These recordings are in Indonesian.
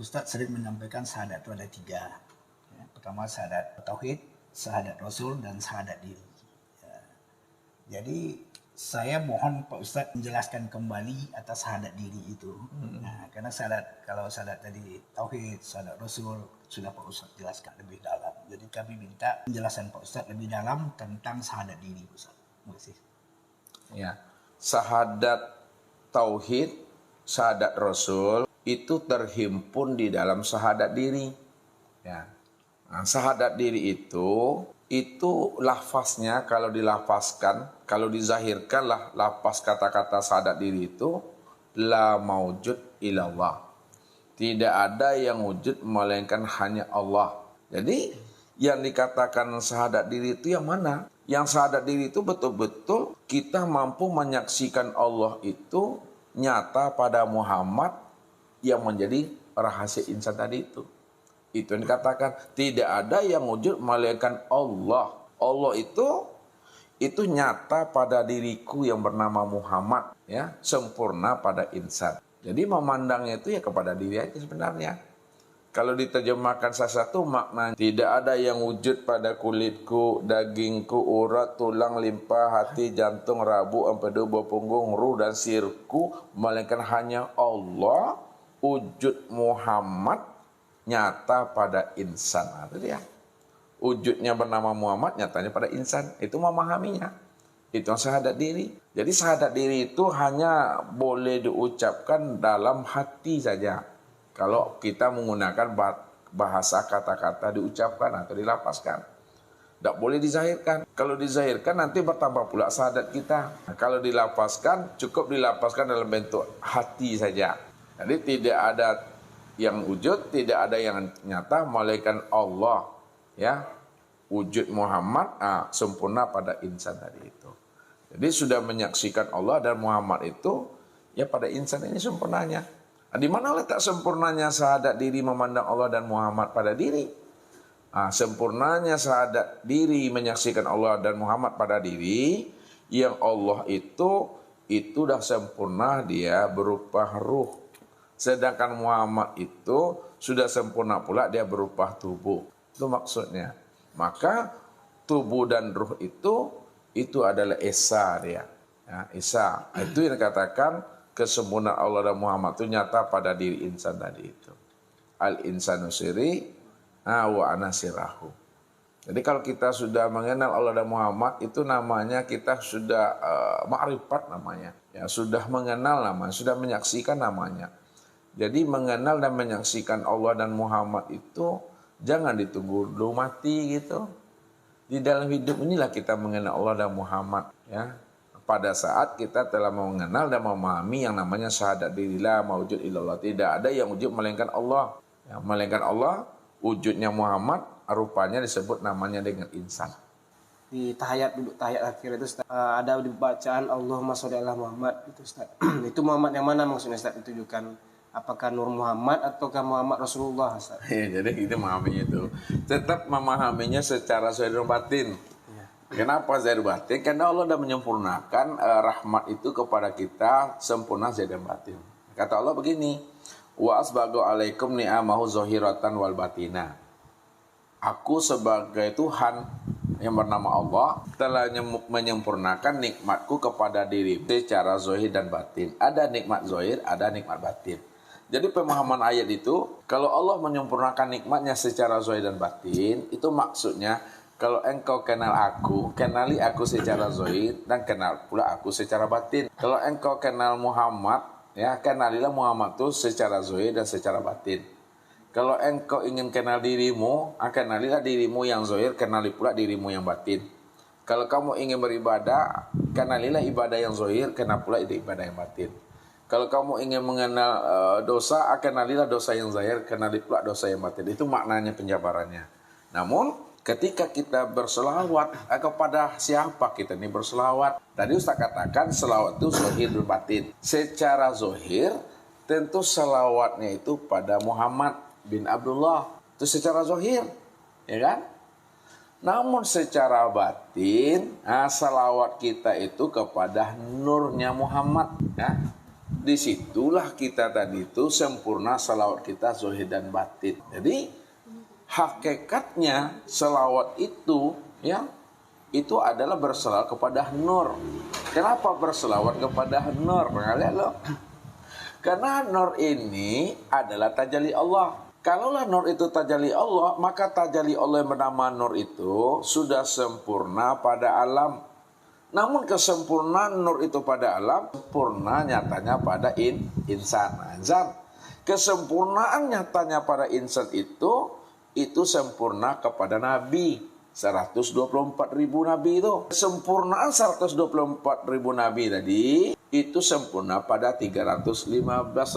Ustadz sering menyampaikan syahadat itu ada 3. Ya, pertama syahadat tauhid, syahadat Rasul, dan syahadat diri. Ya, jadi saya mohon Pak Ustadz menjelaskan kembali atas syahadat diri itu. Nah, karena kalau syahadat tadi tauhid, syahadat Rasul sudah Pak Ustadz jelaskan lebih dalam. Jadi kami minta penjelasan Pak Ustadz lebih dalam tentang syahadat diri, Ustadz. Terima kasih. Ya, syahadat tauhid, syahadat Rasul itu terhimpun di dalam syahadat diri. Ya. Nah, syahadat diri itu lafaznya kalau dilafazkan, kalau dizahirkan lah lafaz kata-kata syahadat diri itu la maujud illallah. Tidak ada yang wujud melainkan hanya Allah. Jadi yang dikatakan syahadat diri itu yang mana? Yang syahadat diri itu betul-betul kita mampu menyaksikan Allah itu nyata pada Muhammad yang menjadi rahasia insan tadi itu. Itu yang dikatakan tidak ada yang wujud melainkan Allah. Allah itu nyata pada diriku yang bernama Muhammad, ya, sempurna pada insan. Jadi memandangnya itu ya kepada diri aja sebenarnya. Kalau diterjemahkan satu makna, tidak ada yang wujud pada kulitku, dagingku, urat, tulang, limpa, hati, jantung, rabu, empedu, bau punggung, ruh dan sirku, melainkan hanya Allah, wujud Muhammad nyata pada insan. Itu dia. Wujudnya bernama Muhammad, nyatanya pada insan. Itu memahaminya. Itu yang syahadat diri. Jadi syahadat diri itu hanya boleh diucapkan dalam hati saja. Kalau kita menggunakan bahasa kata-kata diucapkan atau dilafazkan. Tidak boleh dizahirkan. Kalau dizahirkan nanti bertambah pula syahadat kita. Nah, kalau dilafazkan, cukup dilafazkan dalam bentuk hati saja. Jadi tidak ada yang wujud, tidak ada yang nyata melainkan Allah, ya, wujud Muhammad sempurna pada insan tadi itu. Jadi sudah menyaksikan Allah dan Muhammad itu ya pada insan ini sempurnanya. Nah, di mana letak sempurnanya syahadat diri memandang Allah dan Muhammad pada diri? Sempurnanya syahadat diri menyaksikan Allah dan Muhammad pada diri, yang Allah itu dah sempurna, dia berupa ruh. Sedangkan Muhammad itu sudah sempurna pula, dia berupa tubuh. Itu maksudnya. Maka tubuh dan ruh itu adalah Esa dia. Ya, Esa. Itu yang dikatakan kesempurnaan Allah dan Muhammad itu nyata pada diri insan tadi itu. Al-insanu siri wa anasirahu. Jadi kalau kita sudah mengenal Allah dan Muhammad, itu namanya kita sudah ma'rifat namanya. Ya, sudah mengenal namanya, sudah menyaksikan namanya. Jadi mengenal dan menyaksikan Allah dan Muhammad itu jangan ditunggu dulu mati gitu. Di dalam hidup inilah kita mengenal Allah dan Muhammad, ya. Pada saat kita telah mengenal dan memahami yang namanya syahadat diri la maujud illallah. Tidak ada yang wujud melainkan Allah. Ya, melainkan Allah, wujudnya Muhammad, rupanya disebut namanya dengan insan. Di tahiyat akhir itu Ustaz, ada di bacaan Allahumma sholli ala Muhammad itu Ustaz. Itu Muhammad yang mana maksudnya Ustaz ditujukan? Apakah Nur Muhammad ataukah Muhammad Rasulullah Ustaz? Ya, jadi kita memahaminya itu. Tetap memahaminya secara zahir dan batin. Ya. Kenapa zahir batin? Karena Allah sudah menyempurnakan rahmat itu kepada kita sempurna zahir dan batin. Kata Allah begini, wa asbagu alaikum ni'amahu zahiratan wal batina. Aku sebagai Tuhan yang bernama Allah telah menyempurnakan nikmatku kepada diri secara zahir dan batin. Ada nikmat zahir, ada nikmat batin. Jadi pemahaman ayat itu, kalau Allah menyempurnakan nikmatnya secara zahir dan batin, itu maksudnya kalau engkau kenal aku, kenali aku secara zahir dan kenal pula aku secara batin. Kalau engkau kenal Muhammad, ya kenalilah Muhammad itu secara zahir dan secara batin. Kalau engkau ingin kenal dirimu, kenalilah dirimu yang zahir, kenali pula dirimu yang batin. Kalau kamu ingin beribadah, kenalilah ibadah yang zahir, kenal pula ibadah yang batin. Kalau kamu ingin mengenal dosa, kenalilah dosa yang zahir, kenali pula dosa yang batin. Itu maknanya penjabarannya. Namun, ketika kita berselawat kepada siapa kita ini berselawat? Tadi Ustaz katakan selawat itu zahir dan batin. Secara zahir, tentu selawatnya itu pada Muhammad bin Abdullah. Itu secara zahir, ya kan? Namun secara batin, selawat kita itu kepada nurnya Muhammad, ya. disitulah kita tadi itu sempurna selawat kita zahir dan batin. Jadi hakikatnya selawat itu ya itu adalah berselawat kepada nur. Kenapa berselawat kepada nur? Lihat loh. Karena nur ini adalah tajalli Allah. Kalaulah nur itu tajalli Allah, maka tajalli Allah yang bernama nur itu sudah sempurna pada alam. Namun kesempurnaan nur itu pada alam, sempurna nyatanya pada insan. Kesempurnaan nyatanya pada insan itu sempurna kepada Nabi. 124.000 Nabi itu. Kesempurnaan 124.000 Nabi tadi itu sempurna pada 315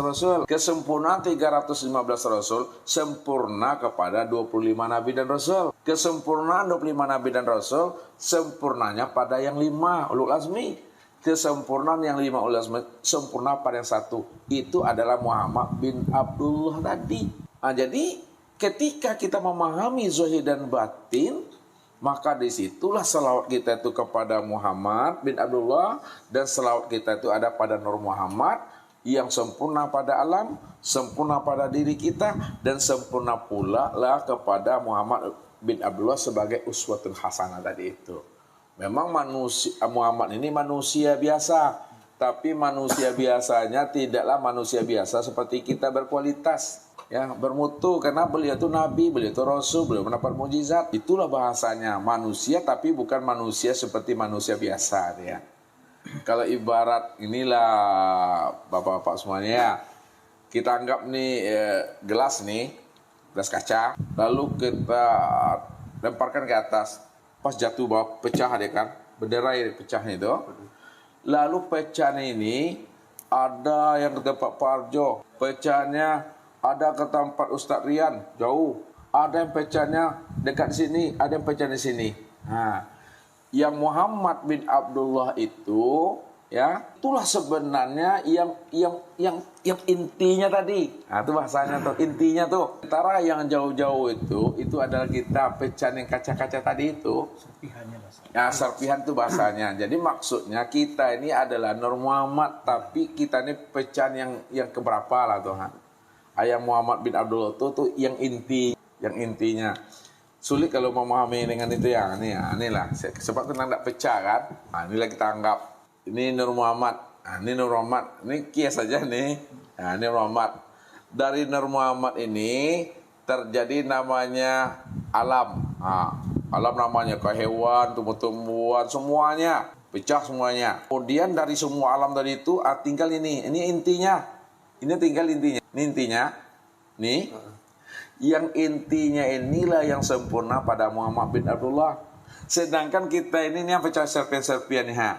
Rasul. Kesempurnaan 315 Rasul sempurna kepada 25 Nabi dan Rasul. Kesempurnaan 25 Nabi dan Rasul sempurnanya pada yang 5 ulul azmi. Kesempurnaan yang 5 ulul azmi sempurna pada yang 1. Itu adalah Muhammad bin Abdullah tadi. Nah, jadi ketika kita memahami zahir dan batin, maka disitulah selawat kita itu kepada Muhammad bin Abdullah, dan selawat kita itu ada pada Nur Muhammad yang sempurna pada alam, sempurna pada diri kita, dan sempurna pula lah kepada Muhammad bin Abdullah sebagai uswatun hasanah tadi itu. Memang manusia Muhammad ini manusia biasa, tapi manusia biasanya tidaklah manusia biasa seperti kita berkualitas. Ya, bermutu, karena beliau itu nabi, beliau itu rasul, beliau mendapat mukjizat. Itulah bahasanya, manusia tapi bukan manusia seperti manusia biasa ya. Kalau ibarat inilah Bapak-bapak semuanya ya. Kita anggap nih gelas kaca, lalu kita lemparkan ke atas. Pas jatuh bawah pecah dia kan, berderai pecahnya itu. Lalu pecahnya ini ada yang ke tempat Pak Arjo, pecahnya ada ke tempat Ustadz Rian, jauh. Ada yang pecahnya dekat sini, ada yang pecah di sini. Nah, yang Muhammad bin Abdullah itu, ya, itulah sebenarnya yang intinya tadi. Nah, itu bahasanya tuh, intinya tuh. Sementara yang jauh-jauh itu adalah kita pecahan yang kaca-kaca tadi itu. Serpihannya bahasa. Ya, serpihan itu bahasanya. Jadi maksudnya kita ini adalah Nur Muhammad, tapi kita ini pecahan yang keberapa lah Tuhan. Ayah Muhammad bin Abdullah itu yang intinya. Sulit kalau memahami dengan itu ya. Inilah. Sebab tenang tak pecah kan. Nah, inilah kita anggap. Ini Nur Muhammad. Nah, ini Nur Muhammad. Ini kias saja nih. Nah, ini Nur Muhammad. Dari Nur Muhammad ini terjadi namanya alam. Nah, alam namanya ke hewan, tumbuh-tumbuhan, semuanya. Pecah semuanya. Kemudian dari semua alam tadi itu tinggal ini. Ini intinya. Ini tinggal intinya. Ini intinya. Nih. Yang intinya inilah yang sempurna pada Muhammad bin Abdullah. Sedangkan kita ini yang pecah serpian-serpian nih.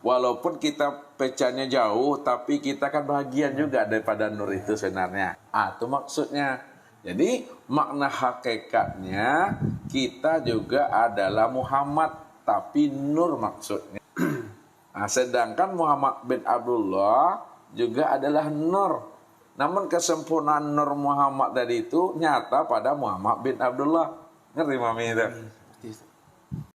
Walaupun kita pecahnya jauh, tapi kita kan bahagian juga daripada nur itu sebenarnya. Itu maksudnya. Jadi makna hakikatnya kita juga adalah Muhammad, tapi nur maksudnya. Sedangkan Muhammad bin Abdullah juga adalah nur. Namun kesempurnaan Nur Muhammad tadi itu nyata pada Muhammad bin Abdullah. Ngerti Mami itu?